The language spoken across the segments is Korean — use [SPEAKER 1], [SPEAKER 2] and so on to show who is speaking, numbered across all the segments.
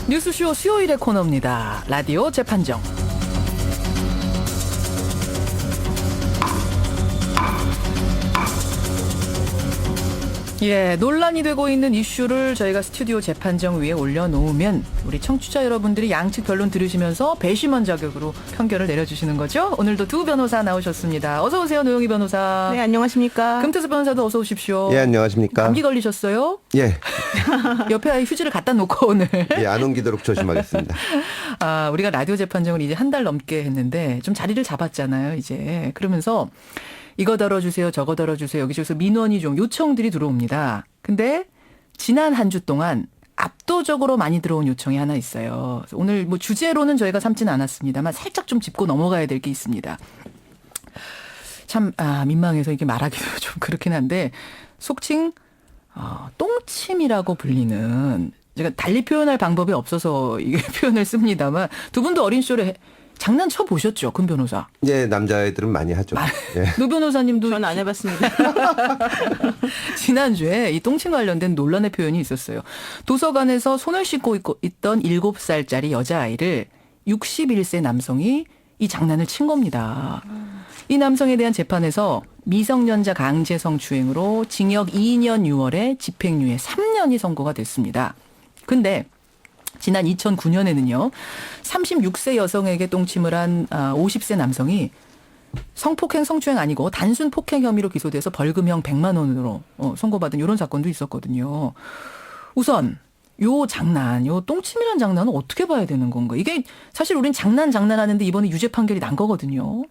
[SPEAKER 1] 뉴스쇼 수요일의 코너입니다. 라디오 재판정. 예, 논란이 되고 있는 이슈를 저희가 스튜디오 재판정 위에 올려놓으면 우리 청취자 여러분들이 양측 변론 들으시면서 배심원 자격으로 판결을 내려주시는 거죠. 오늘도 두 변호사 나오셨습니다. 어서 오세요, 노영희 변호사.
[SPEAKER 2] 네, 안녕하십니까.
[SPEAKER 1] 금태수 변호사도 어서 오십시오.
[SPEAKER 3] 예, 안녕하십니까.
[SPEAKER 1] 감기 걸리셨어요?
[SPEAKER 3] 예.
[SPEAKER 1] 옆에 아예 휴지를 갖다 놓고 오늘.
[SPEAKER 3] 예, 안 옮기도록 조심하겠습니다.
[SPEAKER 1] 아, 우리가 라디오 재판정을 이제 한 달 넘게 했는데 좀 자리를 잡았잖아요, 이제. 그러면서 이거 다뤄주세요, 저거 다뤄주세요. 여기저기서 민원이 좀 요청들이 들어옵니다. 근데 지난 한 주 동안 압도적으로 많이 들어온 요청이 하나 있어요. 오늘 뭐 주제로는 저희가 삼지는 않았습니다만 살짝 좀 짚고 넘어가야 될 게 있습니다. 참 민망해서 이게 말하기도 좀 그렇긴 한데 속칭 똥침이라고 불리는, 제가 달리 표현할 방법이 없어서 이게 표현을 씁니다만 두 분도 어린 시절에 장난쳐 보셨죠, 금 변호사?
[SPEAKER 3] 예, 남자애들은 많이 하죠. 예.
[SPEAKER 1] 노 변호사님도
[SPEAKER 2] 저는 안 해봤습니다.
[SPEAKER 1] 지난주에 이 똥침 관련된 논란의 표현이 있었어요. 도서관에서 손을 씻고 있던 7살짜리 여자아이를 61세 남성이 이 장난을 친 겁니다. 이 남성에 대한 재판에서 미성년자 강제 성추행으로 징역 2년 6월에 집행유예 3년이 선고가 됐습니다. 근데 지난 2009년에는요. 36세 여성에게 똥침을 한 50세 남성이 성폭행, 성추행 아니고 단순 폭행 혐의로 기소돼서 벌금형 100만 원으로 선고받은 이런 사건도 있었거든요. 우선 요 똥침이란 장난은 어떻게 봐야 되는 건가? 이게 사실 우린 장난하는데 이번에 유죄 판결이 난 거거든요.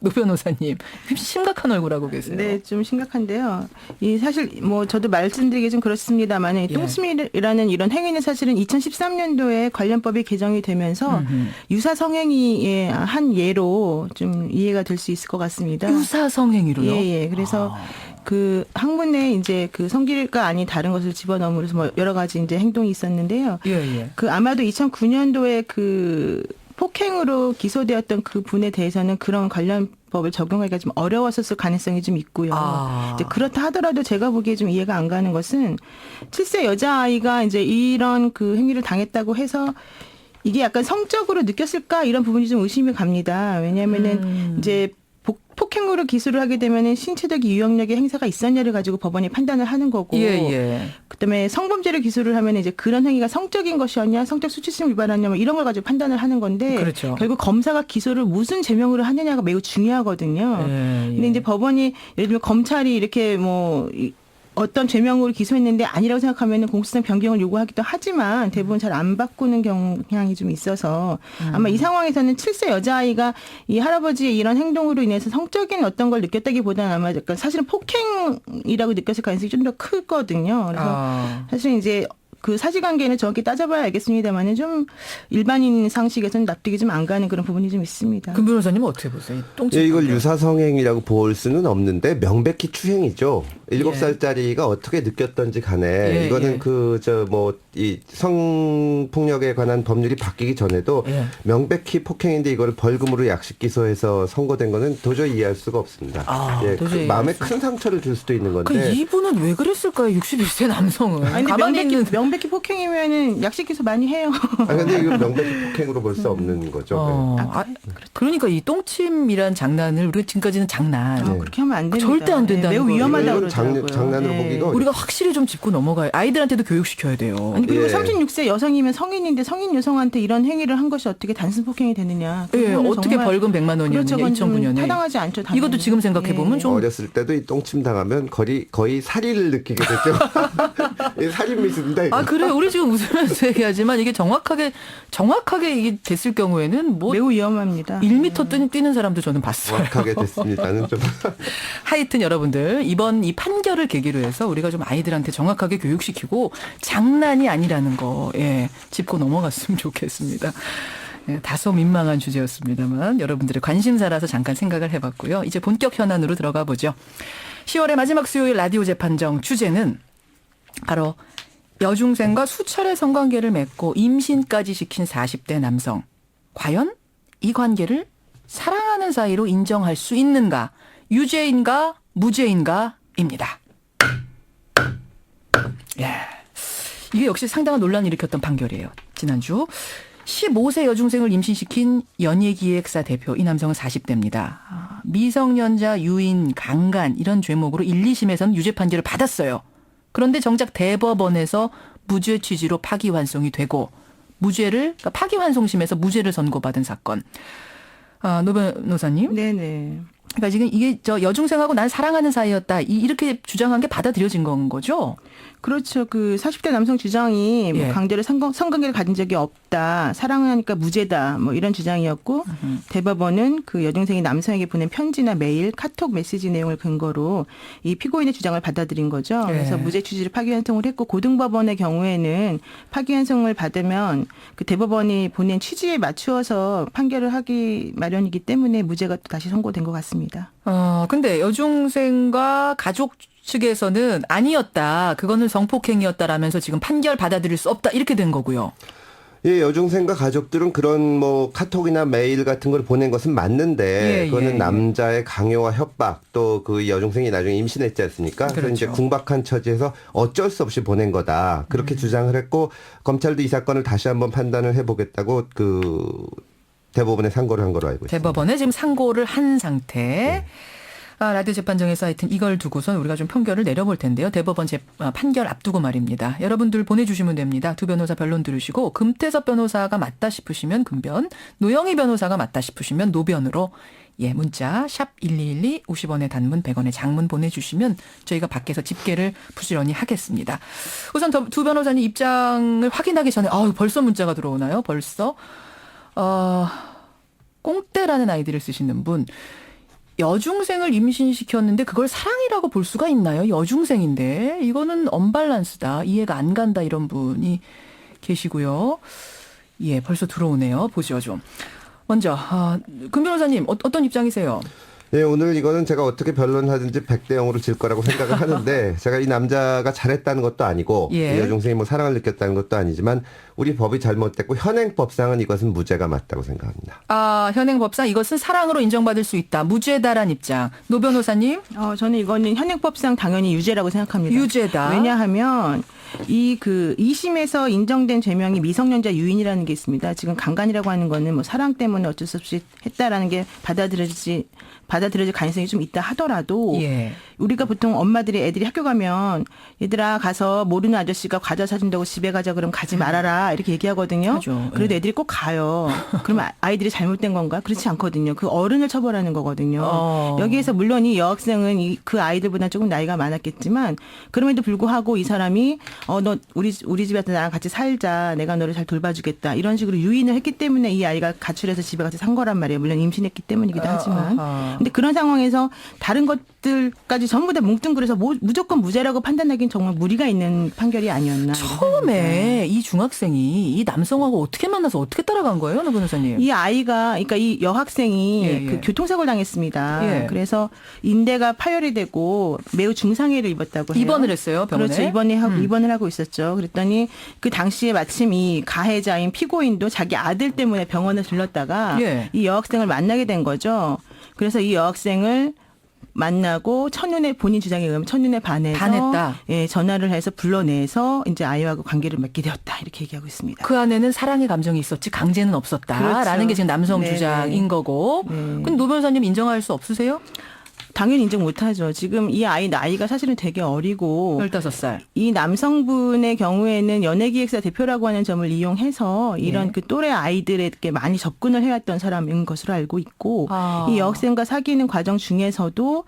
[SPEAKER 1] 노 변호사님, 심각한 얼굴하고 계세요.
[SPEAKER 2] 네, 좀 심각한데요. 이 사실 뭐 저도 말씀드리기 좀 그렇습니다만,
[SPEAKER 1] 예.
[SPEAKER 2] 똥침이라는 이런 행위는 사실은 2013년도에 관련법이 개정이 되면서 유사 성행위의 한 예로 좀 이해가 될 수 있을 것 같습니다.
[SPEAKER 1] 유사 성행위로요?
[SPEAKER 2] 예. 그래서 그 학문에 이제 그 성질과 아닌 다른 것을 집어넣음으로써 뭐 여러 가지 이제 행동이 있었는데요.
[SPEAKER 1] 예.
[SPEAKER 2] 그 아마도 2009년도에 그 폭행으로 기소되었던 그 분에 대해서는 그런 관련 법을 적용하기가 좀 어려웠었을 가능성이 좀 있고요. 이제 그렇다 하더라도 제가 보기에 좀 이해가 안 가는 것은 7세 여자아이가 이제 이런 그 행위를 당했다고 해서 이게 약간 성적으로 느꼈을까, 이런 부분이 좀 의심이 갑니다. 왜냐하면은 이제 폭행으로 기소를 하게 되면은 신체적 유형력의 행사가 있었냐를 가지고 법원이 판단을 하는 거고, 그다음에 성범죄를 기소를 하면 이제 그런 행위가 성적인 것이었냐, 성적 수치심 위반하냐, 뭐 이런 걸 가지고 판단을 하는 건데,
[SPEAKER 1] 그렇죠.
[SPEAKER 2] 결국 검사가 기소를 무슨 제명으로 하느냐가 매우 중요하거든요. 근데 이제 법원이 예를 들면 검찰이 이렇게 뭐 어떤 죄명으로 기소했는데 아니라고 생각하면 공소장 변경을 요구하기도 하지만 대부분 잘 안 바꾸는 경향이 좀 있어서 아마 이 상황에서는 7세 여자아이가 이 할아버지의 이런 행동으로 인해서 성적인 어떤 걸 느꼈다기보다는 아마 약간 사실은 폭행이라고 느꼈을 가능성이 좀 더 크거든요. 그래서 사실 이제 그 사실관계는 정확히 따져봐야 알겠습니다만은 좀 일반인 상식에서는 납득이 좀 안 가는 그런 부분이 좀 있습니다.
[SPEAKER 1] 금 변호사님은 어떻게 보세요? 똥침
[SPEAKER 3] 예, 이걸
[SPEAKER 1] 판결.
[SPEAKER 3] 유사성행이라고 볼 수는 없는데 명백히 추행이죠. 7살짜리가 어떻게 느꼈던지 간에 이거는 이 성폭력에 관한 법률이 바뀌기 전에도 명백히 폭행인데 이걸 벌금으로 약식 기소해서 선고된 거는 도저히 이해할 수가 없습니다.
[SPEAKER 1] 도저히
[SPEAKER 3] 마음에 큰 상처를 줄 수도 있는 건데.
[SPEAKER 1] 그러니까 이분은 왜 그랬을까요? 61세 남성은.
[SPEAKER 2] 아니, 근데 명백히 폭행이면은 약식 기소 많이 해요.
[SPEAKER 3] 근데 이거 명백히 폭행으로 볼 수 없는 거죠.
[SPEAKER 1] 그러니까 이 똥침이란 장난을 우리가 지금까지는 장난.
[SPEAKER 2] 그렇게 하면 안 됩니다.
[SPEAKER 1] 절대 안 된다는
[SPEAKER 2] 매우
[SPEAKER 1] 거예요.
[SPEAKER 2] 위험하다고
[SPEAKER 3] 이건
[SPEAKER 2] 그러더라고요.
[SPEAKER 3] 장난으로 보기가
[SPEAKER 1] 우리가 확실히 좀 짚고 넘어가요. 아이들한테도 교육시켜야 돼요.
[SPEAKER 2] 아니 그리고
[SPEAKER 3] 예.
[SPEAKER 2] 36세 여성이면 성인인데 성인 여성한테 이런 행위를 한 것이 어떻게 단순 폭행이 되느냐.
[SPEAKER 1] 어떻게 벌금 100만 원이었느냐,
[SPEAKER 2] 그렇죠. 그건 좀
[SPEAKER 1] 2009년에.
[SPEAKER 2] 타당하지 않죠. 당연히.
[SPEAKER 1] 이것도 지금 생각해보면 좀.
[SPEAKER 3] 어렸을 때도 이 똥침 당하면 거의 살인을 느끼게 되죠. 살인 미수입니다. 이거.
[SPEAKER 1] 그래. 우리 지금 웃으면서 얘기하지만 이게 정확하게 이게 됐을 경우에는 뭐
[SPEAKER 2] 매우 위험합니다.
[SPEAKER 1] 1m 뛰는 사람도 저는 봤어요.
[SPEAKER 3] 정확하게 됐습니다는 좀.
[SPEAKER 1] 하여튼 여러분들 이번 이 판결을 계기로 해서 우리가 좀 아이들한테 정확하게 교육시키고 장난이 아니라는 거 짚고 넘어갔으면 좋겠습니다. 다소 민망한 주제였습니다만 여러분들의 관심사라서 잠깐 생각을 해봤고요. 이제 본격 현안으로 들어가 보죠. 10월의 마지막 수요일 라디오 재판정 주제는 바로 여중생과 수차례 성관계를 맺고 임신까지 시킨 40대 남성. 과연 이 관계를 사랑하는 사이로 인정할 수 있는가? 유죄인가 무죄인가입니다. 이게 역시 상당한 논란을 일으켰던 판결이에요. 지난주 15세 여중생을 임신시킨 연예기획사 대표 이 남성은 40대입니다. 미성년자 유인 강간 이런 죄목으로 1, 2심에서는 유죄 판결을 받았어요. 그런데 정작 대법원에서 무죄 취지로 파기환송이 되고 그러니까 파기환송심에서 무죄를 선고받은 사건. 노 변호사님.
[SPEAKER 2] 네네.
[SPEAKER 1] 그러니까 지금 이게 여중생하고 난 사랑하는 사이였다. 이렇게 주장한 게 받아들여진 건 거죠?
[SPEAKER 2] 그렇죠. 그 40대 남성 주장이 뭐
[SPEAKER 1] 예.
[SPEAKER 2] 강제로 성관계를 가진 적이 없다. 사랑을 하니까 무죄다. 뭐 이런 주장이었고 대법원은 그 여중생이 남성에게 보낸 편지나 메일, 카톡 메시지 내용을 근거로 이 피고인의 주장을 받아들인 거죠.
[SPEAKER 1] 예.
[SPEAKER 2] 그래서 무죄 취지로 파기환송을 했고 고등법원의 경우에는 파기환송을 받으면 그 대법원이 보낸 취지에 맞추어서 판결을 하기 마련이기 때문에 무죄가 또 다시 선고된 것 같습니다.
[SPEAKER 1] 근데 여중생과 가족 측에서는 아니었다. 그거는 성폭행이었다라면서 지금 판결 받아들일 수 없다. 이렇게 된 거고요.
[SPEAKER 3] 예, 여중생과 가족들은 그런 뭐 카톡이나 메일 같은 걸 보낸 것은 맞는데 그거는 남자의 강요와 협박 또 그 여중생이 나중에 임신했지 않습니까? 그래서 이제 궁박한 처지에서 어쩔 수 없이 보낸 거다. 그렇게 주장을 했고 검찰도 이 사건을 다시 한번 판단을 해보겠다고 그 대법원에 상고를 한 거로 알고 있습니다.
[SPEAKER 1] 대법원에 지금 상고를 한 상태. 라디오 재판정에서 하여튼 이걸 두고선 우리가 좀 판결을 내려볼 텐데요. 대법원 판결 앞두고 말입니다. 여러분들 보내주시면 됩니다. 두 변호사 변론 들으시고 금태섭 변호사가 맞다 싶으시면 금변, 노영희 변호사가 맞다 싶으시면 노변으로 문자 샵 1212 50원의 단문 100원의 장문 보내주시면 저희가 밖에서 집계를 부지런히 하겠습니다. 우선 두 변호사님 입장을 확인하기 전에 벌써 문자가 들어오나요? 벌써 꽁떼라는 아이디를 쓰시는 분. 여중생을 임신시켰는데 그걸 사랑이라고 볼 수가 있나요? 여중생인데 이거는 언밸런스다. 이해가 안 간다 이런 분이 계시고요. 예, 벌써 들어오네요. 보죠 좀. 먼저 금 변호사님 어떤 입장이세요?
[SPEAKER 3] 네, 오늘 이거는 제가 어떻게 변론하든지 100대 0으로 질 거라고 생각을 하는데 제가 이 남자가 잘했다는 것도 아니고 이 여중생이 뭐 사랑을 느꼈다는 것도 아니지만 우리 법이 잘못됐고 현행법상은 이것은 무죄가 맞다고 생각합니다.
[SPEAKER 1] 현행법상 이것은 사랑으로 인정받을 수 있다. 무죄다란 입장. 노 변호사님?
[SPEAKER 2] 저는 이거는 현행법상 당연히 유죄라고 생각합니다.
[SPEAKER 1] 유죄다.
[SPEAKER 2] 왜냐하면 이 2심에서 인정된 죄명이 미성년자 유인이라는 게 있습니다. 지금 강간이라고 하는 거는 뭐 사랑 때문에 어쩔 수 없이 했다라는 게 받아들여질 가능성이 좀 있다 하더라도 우리가 보통 엄마들이 애들이 학교 가면 얘들아 가서 모르는 아저씨가 과자 사준다고 집에 가자 그러면 가지 말아라 이렇게 얘기하거든요.
[SPEAKER 1] 하죠.
[SPEAKER 2] 그래도 애들이 꼭 가요. 그러면 아이들이 잘못된 건가? 그렇지 않거든요. 그 어른을 처벌하는 거거든요. 여기에서 물론 이 여학생은 그 아이들보다 조금 나이가 많았겠지만 그럼에도 불구하고 이 사람이 너 우리 집에 와서 나랑 같이 살자. 내가 너를 잘 돌봐주겠다. 이런 식으로 유인을 했기 때문에 이 아이가 가출해서 집에 가서 산 거란 말이에요. 물론 임신했기 때문이기도 하지만. 근데 그런 상황에서 다른 것들까지 전부 다 뭉뚱그려서 무조건 무죄라고 판단하기는 정말 무리가 있는 판결이 아니었나.
[SPEAKER 1] 처음에 이 중학생이 이 남성하고 어떻게 만나서 어떻게 따라간 거예요, 노 변호사님?
[SPEAKER 2] 이 아이가, 그러니까 이 여학생이 그 교통사고를 당했습니다. 그래서 인대가 파열이 되고 매우 중상해를 입었다고 해요.
[SPEAKER 1] 입원을 했어요, 병원에?
[SPEAKER 2] 그렇죠. 입원을 하고 있었죠. 그랬더니 그 당시에 마침 이 가해자인 피고인도 자기 아들 때문에 병원을 들렀다가 이 여학생을 만나게 된 거죠. 그래서 이 여학생을 만나고 본인 주장에 의하면 첫눈에 반했다. 전화를 해서 불러내서 이제 아이와 관계를 맺게 되었다. 이렇게 얘기하고 있습니다.
[SPEAKER 1] 그 안에는 사랑의 감정이 있었지 강제는 없었다라는
[SPEAKER 2] 그렇죠.
[SPEAKER 1] 게 지금 남성
[SPEAKER 2] 네네.
[SPEAKER 1] 주장인 거고. 근데 노 변호사님 인정할 수 없으세요?
[SPEAKER 2] 당연히 인정 못하죠. 지금 이 아이 나이가 사실은 되게 어리고
[SPEAKER 1] 15살.
[SPEAKER 2] 이 남성분의 경우에는 연예기획사 대표라고 하는 점을 이용해서 이런 그 또래 아이들에게 많이 접근을 해왔던 사람인 것으로 알고 있고 이 여학생과 사귀는 과정 중에서도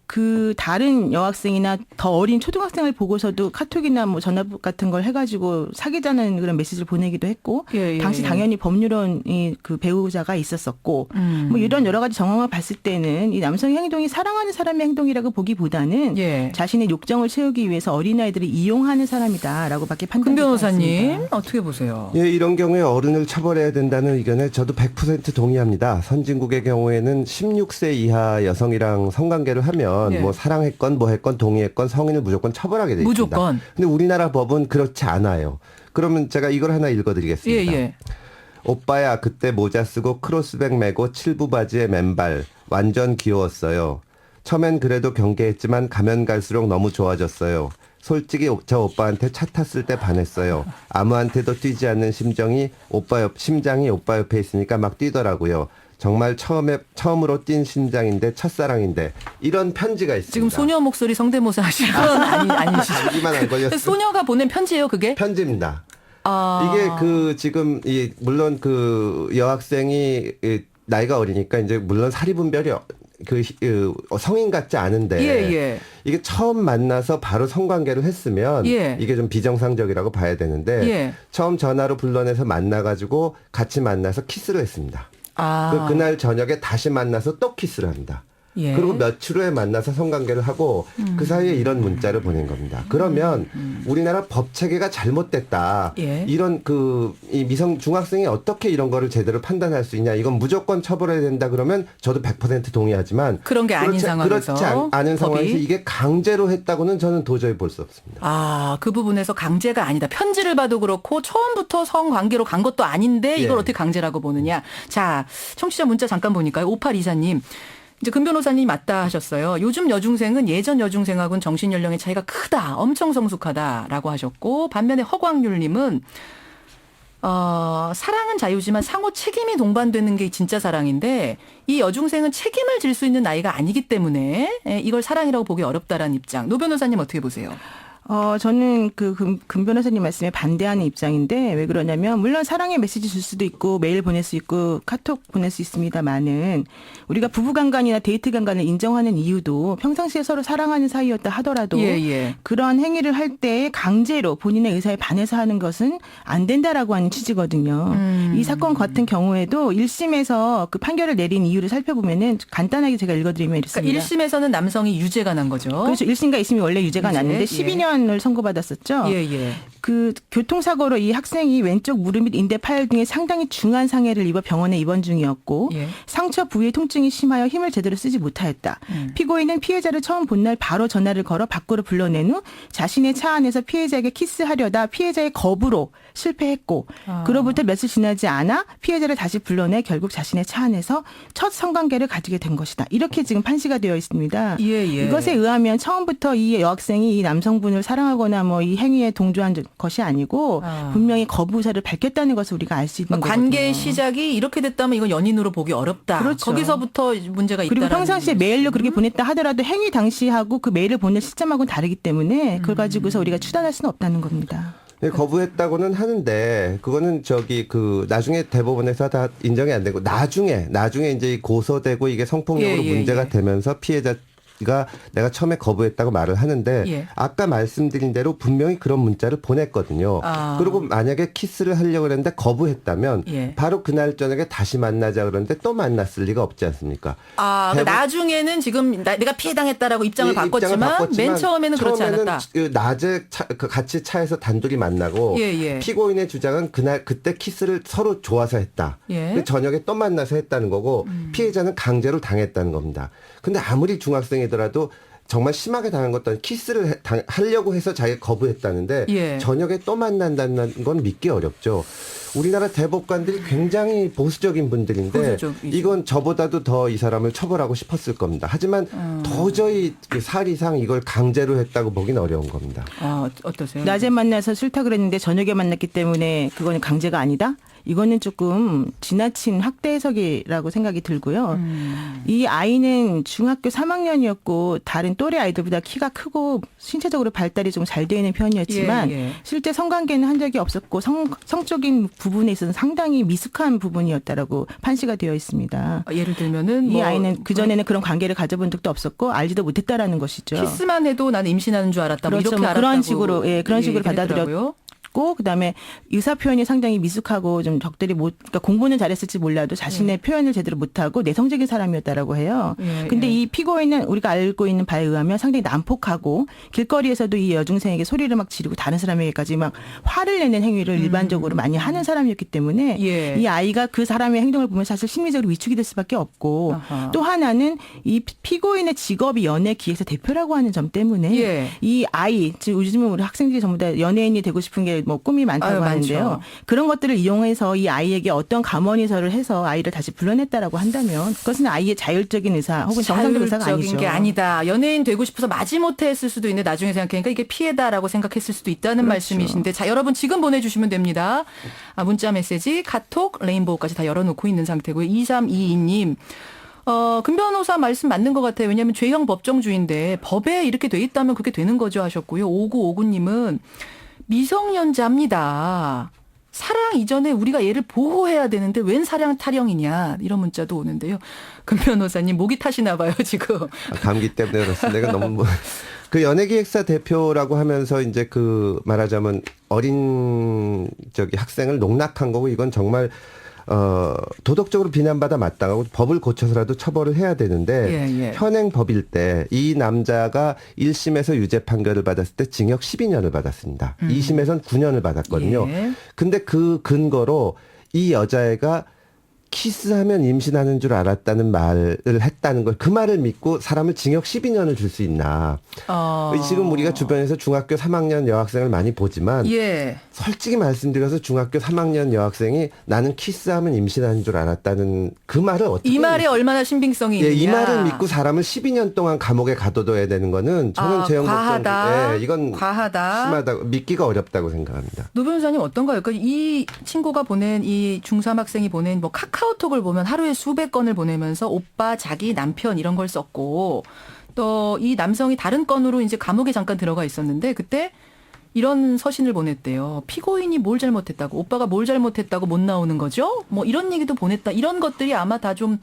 [SPEAKER 2] 그 다른 여학생이나 더 어린 초등학생을 보고서도 카톡이나 뭐 전화 같은 걸 해가지고 사귀자는 그런 메시지를 보내기도 했고 당시 당연히 법률원이 그 배우자가 있었었고 뭐 이런 여러 가지 정황을 봤을 때는 이 남성의 행동이 사랑하는 사람의 행동이라고 보기보다는 자신의 욕정을 채우기 위해서 어린아이들을 이용하는 사람이다라고밖에 판단되지
[SPEAKER 1] 금 변호사님
[SPEAKER 2] 않습니다.
[SPEAKER 1] 어떻게 보세요?
[SPEAKER 3] 예, 이런 경우에 어른을 처벌해야 된다는 의견에 저도 100% 동의합니다. 선진국의 경우에는 16세 이하 여성이랑 성관계를 하면 뭐 사랑했건 뭐 했건 동의했건 성인을 무조건 처벌하게 돼 있습니다.
[SPEAKER 1] 무조건.
[SPEAKER 3] 근데 우리나라 법은 그렇지 않아요. 그러면 제가 이걸 하나 읽어드리겠습니다. 오빠야 그때 모자 쓰고 크로스백 메고 칠부 바지에 맨발 완전 귀여웠어요. 처음엔 그래도 경계했지만 가면 갈수록 너무 좋아졌어요. 솔직히 저 오빠한테 차 탔을 때 반했어요. 아무한테도 뛰지 않는 심장이 오빠 옆에 있으니까 막 뛰더라고요. 정말 처음으로 뛴 심장인데 첫사랑인데 이런 편지가 있습니다.
[SPEAKER 1] 지금 소녀 목소리 성대모사 하시는 건 아니시죠?
[SPEAKER 3] 감기만 안 걸렸어요.
[SPEAKER 1] 소녀가 보낸 편지예요, 그게?
[SPEAKER 3] 편지입니다.
[SPEAKER 1] 아.
[SPEAKER 3] 이게 지금 물론 여학생이 나이가 어리니까 이제 물론 사리분별이 성인 같지 않은데
[SPEAKER 1] 예.
[SPEAKER 3] 이게 처음 만나서 바로 성관계를 했으면 이게 좀 비정상적이라고 봐야 되는데 처음 전화로 불러내서 만나가지고 같이 만나서 키스를 했습니다. 그날 저녁에 다시 만나서 또 키스를 합니다. 그리고 며칠 후에 만나서 성관계를 하고 그 사이에 이런 문자를 보낸 겁니다. 그러면 우리나라 법 체계가 잘못됐다. 이런 이 미성 중학생이 어떻게 이런 거를 제대로 판단할 수 있냐. 이건 무조건 처벌해야 된다 그러면 저도 100% 동의하지만
[SPEAKER 1] 그런 게 아닌 상황에서
[SPEAKER 3] 그렇지 않은 상황에서
[SPEAKER 1] 법이?
[SPEAKER 3] 이게 강제로 했다고는 저는 도저히 볼 수 없습니다.
[SPEAKER 1] 그 부분에서 강제가 아니다. 편지를 봐도 그렇고 처음부터 성관계로 간 것도 아닌데 이걸 어떻게 강제라고 보느냐. 자, 청취자 문자 잠깐 보니까요. 5824님. 이제 금 변호사님 맞다 하셨어요. 요즘 여중생은 예전 여중생하고는 정신연령의 차이가 크다. 엄청 성숙하다라고 하셨고 반면에 허광률님은 사랑은 자유지만 상호 책임이 동반되는 게 진짜 사랑인데 이 여중생은 책임을 질 수 있는 나이가 아니기 때문에 이걸 사랑이라고 보기 어렵다라는 입장. 노 변호사님 어떻게 보세요?
[SPEAKER 2] 저는 금 변호사님 말씀에 반대하는 입장인데 왜 그러냐면 물론 사랑의 메시지 줄 수도 있고 메일 보낼 수 있고 카톡 보낼 수 있습니다만은 우리가 부부간간이나 데이트간간을 인정하는 이유도 평상시에 서로 사랑하는 사이였다 하더라도 그런 행위를 할 때 강제로 본인의 의사에 반해서 하는 것은 안 된다라고 하는 취지거든요. 이 사건 같은 경우에도 1심에서 그 판결을 내린 이유를 살펴보면은 간단하게 제가 읽어드리면 이렇습니다.
[SPEAKER 1] 그러니까 1심에서는 남성이 유죄가 난 거죠.
[SPEAKER 2] 그렇죠. 1심과 2심이 원래 유죄가 났는데 12년 을 선고받았었죠. 그 교통사고로 이 학생이 왼쪽 무릎 및 인대 파열 등의 상당히 중한 상해를 입어 병원에 입원 중이었고 상처 부위의 통증이 심하여 힘을 제대로 쓰지 못하였다. 피고인은 피해자를 처음 본 날 바로 전화를 걸어 밖으로 불러낸 후 자신의 차 안에서 피해자에게 키스하려다 피해자의 거부로 실패했고 그로부터 며칠 지나지 않아 피해자를 다시 불러내 결국 자신의 차 안에서 첫 성관계를 가지게 된 것이다. 이렇게 지금 판시가 되어 있습니다. 이것에 의하면 처음부터 이 여학생이 이 남성분을 사랑하거나 뭐 이 행위에 동조한 것이 아니고 분명히 거부 의사를 밝혔다는 것을 우리가 알 수 있는 거거든요.
[SPEAKER 1] 관계의 시작이 이렇게 됐다면 이건 연인으로 보기 어렵다.
[SPEAKER 2] 그렇죠.
[SPEAKER 1] 거기서부터 문제가 있다.
[SPEAKER 2] 그리고 평상시에 메일로 그렇게 보냈다 하더라도 행위 당시하고 그 메일을 보낼 시점하고는 다르기 때문에 그걸 가지고서 우리가 추단할 수는 없다는 겁니다.
[SPEAKER 3] 거부했다고는 하는데 그거는 나중에 대법원에서 다 인정이 안 되고 나중에 이제 고소되고 이게 성폭력으로 문제가 되면서 피해자가 내가 처음에 거부했다고 말을 하는데 아까 말씀드린 대로 분명히 그런 문자를 보냈거든요. 그리고 만약에 키스를 하려고 했는데 거부했다면 바로 그날 저녁에 다시 만나자 그러는데 또 만났을 리가 없지 않습니까?
[SPEAKER 1] 그러니까 나중에는 지금 내가 피해당했다라고 입장을 바꿨지만 맨 처음에는 그렇지 않았다.
[SPEAKER 3] 낮에 같이 차에서 단둘이 만나고 피고인의 주장은 그때 키스를 서로 좋아서 했다. 저녁에 또 만나서 했다는 거고 피해자는 강제로 당했다는 겁니다. 근데 아무리 중학생이더라도 정말 심하게 당한 것도 아니고 키스를 하려고 해서 자기가 거부했다는데 저녁에 또 만난다는 건 믿기 어렵죠. 우리나라 대법관들이 굉장히 보수적인 분들인데 이건 저보다도 더 이 사람을 처벌하고 싶었을 겁니다. 하지만 도저히 사리상 이걸 강제로 했다고 보기는 어려운 겁니다.
[SPEAKER 1] 어떠세요?
[SPEAKER 2] 낮에 만나서 싫다 그랬는데 저녁에 만났기 때문에 그거는 강제가 아니다? 이거는 조금 지나친 확대 해석이라고 생각이 들고요. 이 아이는 중학교 3학년이었고 다른 또래 아이들보다 키가 크고 신체적으로 발달이 좀 잘 되어 있는 편이었지만 실제 성관계는 한 적이 없었고 성적인 부분에 있어서 상당히 미숙한 부분이었다라고 판시가 되어 있습니다.
[SPEAKER 1] 예를 들면은
[SPEAKER 2] 이 아이는 그전에는 그런 관계를 가져본 적도 없었고 알지도 못했다라는 것이죠.
[SPEAKER 1] 키스만 해도 나는 임신하는 줄 알았다.
[SPEAKER 2] 그렇죠.
[SPEAKER 1] 이렇게 알았다고.
[SPEAKER 2] 그런 식으로 받아들였고 그다음에 의사 표현이 상당히 미숙하고 좀 그러니까 공부는 잘했을지 몰라도 자신의 표현을 제대로 못하고 내성적인 사람이었다라고 해요. 근데 이 피고인은 우리가 알고 있는 바에 의하면 상당히 난폭하고 길거리에서도 이 여중생에게 소리를 막 지르고 다른 사람에게까지 막 화를 내는 행위를 일반적으로 많이 하는 사람이었기 때문에 이 아이가 그 사람의 행동을 보면 사실 심리적으로 위축이 될 수밖에 없고 또 하나는 이 피고인의 직업이 연예 기획사 대표라고 하는 점 때문에 이 아이, 즉 요즘은 우리 학생들이 전부 다 연예인이 되고 싶은 게 뭐 꿈이 많다고
[SPEAKER 1] 아유,
[SPEAKER 2] 하는데요.
[SPEAKER 1] 많죠.
[SPEAKER 2] 그런 것들을 이용해서 이 아이에게 어떤 감언이설을 해서 아이를 다시 불러냈다라고 한다면 그것은 아이의 자율적인 의사 혹은 정상적 의사가
[SPEAKER 1] 자율적인
[SPEAKER 2] 아니죠.
[SPEAKER 1] 게 아니다. 연예인 되고 싶어서 마지못해 했을 수도 있는데 나중에 생각하니까 이게 피해다라고 생각했을 수도 있다는
[SPEAKER 2] 그렇죠.
[SPEAKER 1] 말씀이신데 자 여러분 지금 보내주시면 됩니다. 문자 메시지 카톡 레인보우까지 다 열어놓고 있는 상태고요. 2322님. 금 변호사 말씀 맞는 것 같아요. 왜냐하면 죄형 법정주의인데 법에 이렇게 돼 있다면 그렇게 되는 거죠 하셨고요. 5959님은 미성년자입니다. 사랑 이전에 우리가 얘를 보호해야 되는데 웬 사랑 타령이냐 이런 문자도 오는데요. 금 변호사님 목이 타시나 봐요 지금.
[SPEAKER 3] 감기 때문에 그렇습니다. 내가 너무 그 연예기획사 대표라고 하면서 이제 그 말하자면 어린 학생을 농락한 거고 이건 정말 도덕적으로 비난받아 마땅하고 법을 고쳐서라도 처벌을 해야 되는데
[SPEAKER 1] 예.
[SPEAKER 3] 현행 법일 때 이 남자가 1심에서 유죄 판결을 받았을 때 징역 12년을 받았습니다. 2심에서는 9년을 받았거든요.
[SPEAKER 1] 예.
[SPEAKER 3] 근데 그 근거로 이 여자애가 키스하면 임신하는 줄 알았다는 말을 했다는 걸 그 말을 믿고 사람을 징역 12년을 줄 수 있나. 지금 우리가 주변에서 중학교 3학년 여학생을 많이 보지만
[SPEAKER 1] 예.
[SPEAKER 3] 솔직히 말씀드려서 중학교 3학년 여학생이 나는 키스하면 임신하는 줄 알았다는 그 말을 어떻게
[SPEAKER 1] 이 말에 얼마나 신빙성이 있느냐.
[SPEAKER 3] 이 말을 믿고 사람을 12년 동안 감옥에 가둬둬야 되는 거는 저는
[SPEAKER 1] 과하다.
[SPEAKER 3] 이건
[SPEAKER 1] 과하다.
[SPEAKER 3] 심하다. 믿기가 어렵다고 생각합니다.
[SPEAKER 1] 노 변호사님 어떤가요? 그러니까 이 친구가 보낸 이 중3 학생이 보낸 뭐 카카오톡을 보면 하루에 수백 건을 보내면서 오빠, 자기, 남편 이런 걸 썼고 또 이 남성이 다른 건으로 이제 감옥에 잠깐 들어가 있었는데 그때 이런 서신을 보냈대요. 피고인이 뭘 잘못했다고, 오빠가 뭘 잘못했다고 못 나오는 거죠? 뭐 이런 얘기도 보냈다. 이런 것들이 아마 다 좀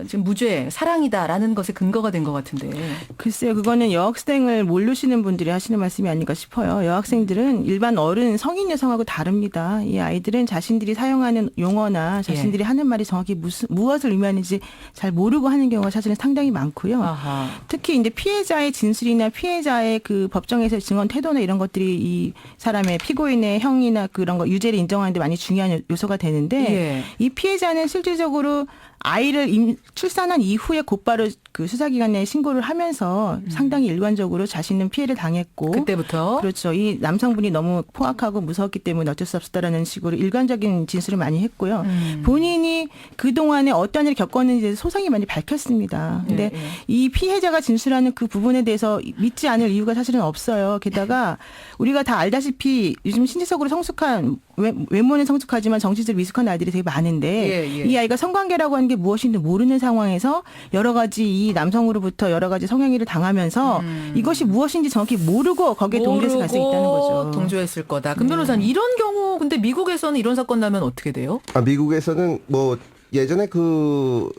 [SPEAKER 1] 지금 무죄, 사랑이다라는 것에 근거가 된 것 같은데.
[SPEAKER 2] 글쎄요, 그거는 여학생을 모르시는 분들이 하시는 말씀이 아닌가 싶어요. 여학생들은 일반 어른, 성인 여성하고 다릅니다. 이 아이들은 자신들이 사용하는 용어나 자신들이 하는 말이 정확히 무엇을 의미하는지 잘 모르고 하는 경우가 사실은 상당히 많고요.
[SPEAKER 1] 아하.
[SPEAKER 2] 특히 이제 피해자의 진술이나 피해자의 그 법정에서 증언 태도나 이런 것들이 이 사람의 피고인의 형이나 그런 거 유죄를 인정하는데 많이 중요한 요소가 되는데
[SPEAKER 1] 예.
[SPEAKER 2] 이 피해자는 실질적으로 아이를 출산한 이후에 곧바로 그 수사기관에 신고를 하면서 상당히 일관적으로 자신은 피해를 당했고
[SPEAKER 1] 그때부터.
[SPEAKER 2] 그렇죠. 이 남성분이 너무 포악하고 무서웠기 때문에 어쩔 수 없었다라는 식으로 일관적인 진술을 많이 했고요. 본인이 그동안에 어떤 일을 겪었는지에 대해서 소상히 많이 밝혔습니다. 근데
[SPEAKER 1] 예.
[SPEAKER 2] 이 피해자가 진술하는 그 부분에 대해서 믿지 않을 이유가 사실은 없어요. 게다가 우리가 다 알다시피 요즘 신체적으로 성숙한 외모는 성숙하지만 정신적으로 미숙한 아이들이 되게 많은데
[SPEAKER 1] 예.
[SPEAKER 2] 이 아이가 성관계라고 하는 게 무엇인지 모르는 상황에서 여러 가지 이 남성으로부터 여러 가지 성행위를 당하면서 이것이 무엇인지 정확히 모르고 거기에 동조해서 갈 수 있다는 거죠.
[SPEAKER 1] 동조했을 거다. 금 변호사님 이런 경우 근데 미국에서는 이런 사건 나면 어떻게 돼요?
[SPEAKER 3] 미국에서는 뭐 예전에 그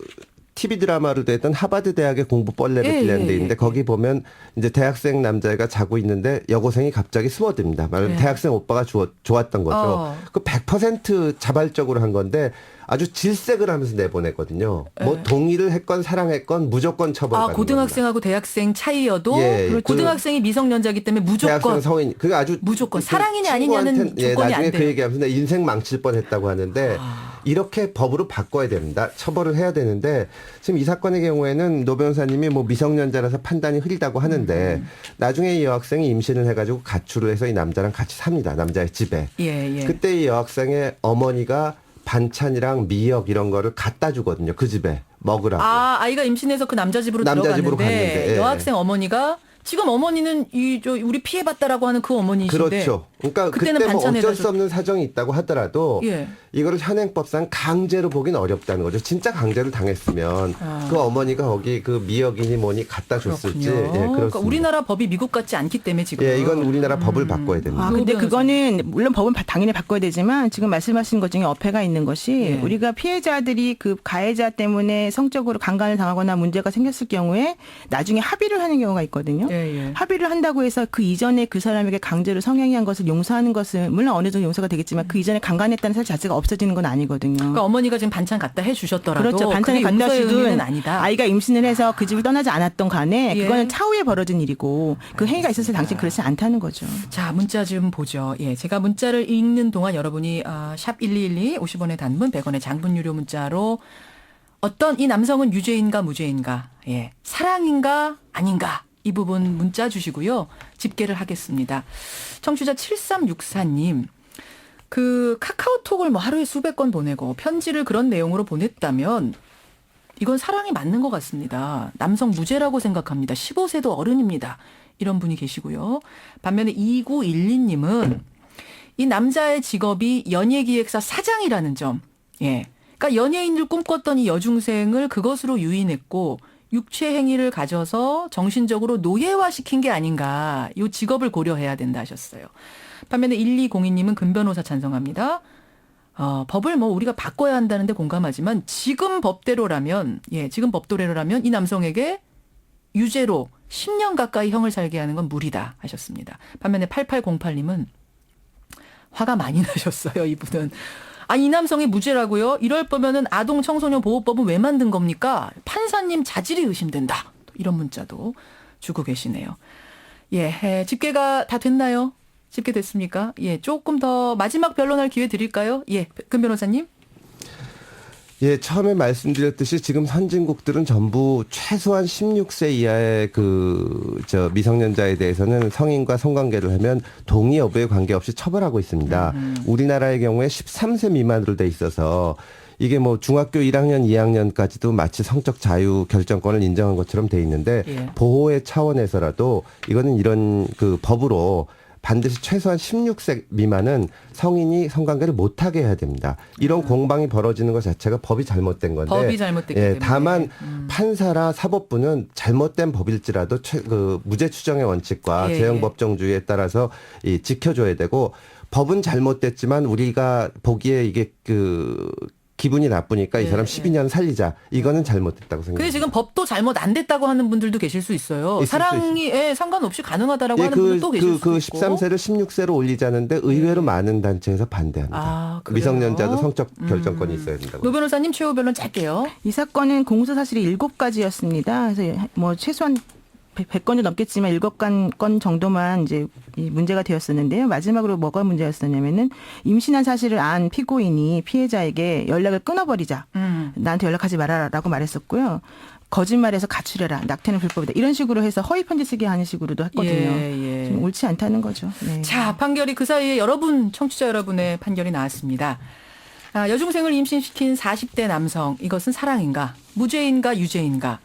[SPEAKER 3] TV 드라마로 됐던 하버드 대학의 공부 뻘레벨이라는 데 있는데 거기 보면 이제 대학생 남자애가 자고 있는데 여고생이 갑자기 숨어듭니다. 말하면 대학생 오빠가 좋았던 거죠. 그 100% 자발적으로 한 건데 아주 질색을 하면서 내보내거든요. 뭐 동의를 했건 사랑했건 무조건 처벌받는
[SPEAKER 1] 고등학생하고 대학생 차이여도 고등학생이 미성년자이기 때문에 무조건
[SPEAKER 3] 대학생 성인 그게 아주
[SPEAKER 1] 무조건 사랑이냐 아니냐는 조건이 안
[SPEAKER 3] 나중에
[SPEAKER 1] 돼요.
[SPEAKER 3] 그 얘기하면서 내 인생 망칠 뻔했다고 하는데 이렇게 법으로 바꿔야 됩니다. 처벌을 해야 되는데 지금 이 사건의 경우에는 노 변호사님이 뭐 미성년자라서 판단이 흐리다고 하는데 나중에 이 여학생이 임신을 해가지고 가출을 해서 이 남자랑 같이 삽니다. 남자의 집에.
[SPEAKER 1] 예.
[SPEAKER 3] 그때 이 여학생의 어머니가 반찬이랑 미역 이런 거를 갖다 주거든요. 그 집에 먹으라고.
[SPEAKER 1] 아이가 임신해서 그 남자 집으로
[SPEAKER 3] 남자 집으로
[SPEAKER 1] 들어갔는데
[SPEAKER 3] 갔는데, 예.
[SPEAKER 1] 여학생 어머니가 지금 어머니는 우리 피해봤다라고 하는 그 어머니이신데
[SPEAKER 3] 그렇죠. 그러니까
[SPEAKER 1] 그때는
[SPEAKER 3] 그때 뭐
[SPEAKER 1] 반찬에다
[SPEAKER 3] 어쩔 수 없는 사정이 있다고 하더라도 이거를 현행법상 강제로 보긴 어렵다는 거죠. 진짜 강제를 당했으면 그 어머니가 거기 그 미역이니 뭐니 갖다 줬을지.
[SPEAKER 1] 그렇군요.
[SPEAKER 3] 예, 그렇습니다.
[SPEAKER 1] 그러니까 우리나라 법이 미국 같지 않기 때문에 지금.
[SPEAKER 3] 예, 이건 우리나라 법을 바꿔야 됩니다.
[SPEAKER 2] 근데 그거는 물론 법은 당연히 바꿔야 되지만 지금 말씀하신 것 중에 어폐가 있는 것이 우리가 피해자들이 그 가해자 때문에 성적으로 강간을 당하거나 문제가 생겼을 경우에 나중에 합의를 하는 경우가 있거든요. 합의를 한다고 해서 그 이전에 그 사람에게 강제로 성행위한 것을 용서하는 것은 물론 어느 정도 용서가 되겠지만 그 이전에 강간했다는 사실 자체가 없어지는 건 아니거든요.
[SPEAKER 1] 그러니까 어머니가 지금 반찬 갖다 해주셨더라도
[SPEAKER 2] 그렇죠. 반찬을
[SPEAKER 1] 그게
[SPEAKER 2] 갖다
[SPEAKER 1] 용서의
[SPEAKER 2] 주든
[SPEAKER 1] 의미는 아니다.
[SPEAKER 2] 아이가 임신을 해서 그 집을 떠나지 않았던 간에 그거는 차후에 벌어진 일이고 그 행위가 있었을 당시 그렇지 않다는 거죠.
[SPEAKER 1] 자, 문자 좀 보죠. 제가 문자를 읽는 동안 여러분이 샵 1212 50원의 단문 100원의 장문 유료 문자로 어떤 이 남성은 유죄인가 무죄인가 사랑인가 아닌가 이 부분 문자 주시고요. 집계를 하겠습니다. 청취자 7364님. 그 카카오톡을 뭐 하루에 수백 건 보내고 편지를 그런 내용으로 보냈다면 이건 사랑이 맞는 것 같습니다. 남성 무죄라고 생각합니다. 15세도 어른입니다. 이런 분이 계시고요. 반면에 2912님은 이 남자의 직업이 연예기획사 사장이라는 점. 예. 그러니까 연예인을 꿈꿨던 이 여중생을 그것으로 유인했고 육체 행위를 가져서 정신적으로 노예화시킨 게 아닌가. 이 직업을 고려해야 된다 하셨어요. 반면에 1202님은 금변호사 찬성합니다. 법을 뭐 우리가 바꿔야 한다는데 공감하지만 지금 법대로라면 이 남성에게 유죄로 10년 가까이 형을 살게 하는 건 무리다 하셨습니다. 반면에 8808님은 화가 많이 나셨어요. 이분은. 이 남성이 무죄라고요? 이럴 거면은 아동 청소년 보호법은 왜 만든 겁니까? 판사님 자질이 의심된다. 이런 문자도 주고 계시네요. 예, 집계가 다 됐나요? 집계됐습니까? 예, 조금 더 마지막 변론할 기회 드릴까요? 예, 금 변호사님.
[SPEAKER 3] 예, 처음에 말씀드렸듯이 지금 선진국들은 전부 최소한 16세 이하의 미성년자에 대해서는 성인과 성관계를 하면 동의 여부에 관계없이 처벌하고 있습니다. 우리나라의 경우에 13세 미만으로 돼 있어서 이게 뭐 중학교 1학년, 2학년까지도 마치 성적 자유 결정권을 인정한 것처럼 돼 있는데
[SPEAKER 1] 예.
[SPEAKER 3] 보호의 차원에서라도 이거는 이런 그 법으로 반드시 최소한 16세 미만은 성인이 성관계를 못하게 해야 됩니다. 이런 공방이 벌어지는 것 자체가 법이 잘못된 건데.
[SPEAKER 1] 법이 잘못됐기 때문에.
[SPEAKER 3] 다만 판사라 사법부는 잘못된 법일지라도 무죄 추정의 원칙과 재형법정주의에 따라서 지켜줘야 되고 법은 잘못됐지만 우리가 보기에 이게 기분이 나쁘니까 이 사람 12년 살리자. 이거는 잘못됐다고 생각합니다.
[SPEAKER 1] 근데 지금 법도 잘못 안 됐다고 하는 분들도 계실 수 있어요. 사랑이 상관없이 가능하다라고 하는 분들도 계실 수 있고.
[SPEAKER 3] 13세를 16세로 올리자는데 의외로 많은 단체에서 반대합니다.
[SPEAKER 1] 그래요?
[SPEAKER 3] 미성년자도 성적 결정권이 있어야 된다고.
[SPEAKER 1] 노 변호사님 최후 변론 짧게요.
[SPEAKER 2] 이 사건은 공소 사실이 7가지였습니다. 그래서 뭐 최소한 100건이 넘겠지만 7건 정도만 이제 이 문제가 되었었는데요. 마지막으로 뭐가 문제였었냐면은 임신한 사실을 안 피고인이 피해자에게 연락을 끊어버리자. 나한테 연락하지 말아라라고 말했었고요. 거짓말해서 가출해라. 낙태는 불법이다. 이런 식으로 해서 허위 편지 쓰게 하는 식으로도 했거든요. 좀 옳지 않다는 거죠. 네.
[SPEAKER 1] 자, 판결이 그 사이에 청취자 여러분의 판결이 나왔습니다. 여중생을 임신시킨 40대 남성, 이것은 사랑인가? 무죄인가? 유죄인가?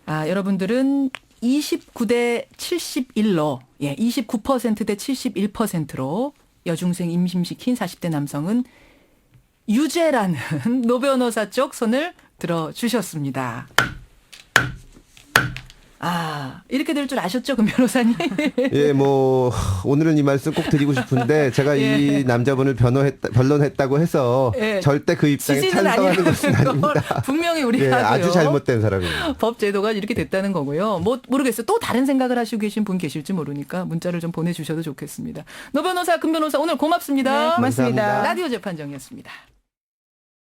[SPEAKER 1] 여러분들은 29대 71로, 29%대 71%로 여중생 임신시킨 40대 남성은 유죄라는 노 변호사 쪽 손을 들어주셨습니다. 이렇게 될 줄 아셨죠, 금 변호사님?
[SPEAKER 3] 예, 뭐 오늘은 이 말씀 꼭 드리고 싶은데 제가 이 남자분을 변론했다고 해서 절대 그 입장에 찬성하는 것은 아닙니다.
[SPEAKER 1] 분명히 우리가
[SPEAKER 3] 아주 잘못된 사람입니다.
[SPEAKER 1] 법 제도가 이렇게 됐다는 거고요. 뭐 모르겠어요. 또 다른 생각을 하시고 계신 분 계실지 모르니까 문자를 좀 보내주셔도 좋겠습니다. 노 변호사, 금 변호사 오늘 고맙습니다.
[SPEAKER 2] 네, 고맙습니다.
[SPEAKER 3] 감사합니다.
[SPEAKER 1] 라디오 재판정이었습니다.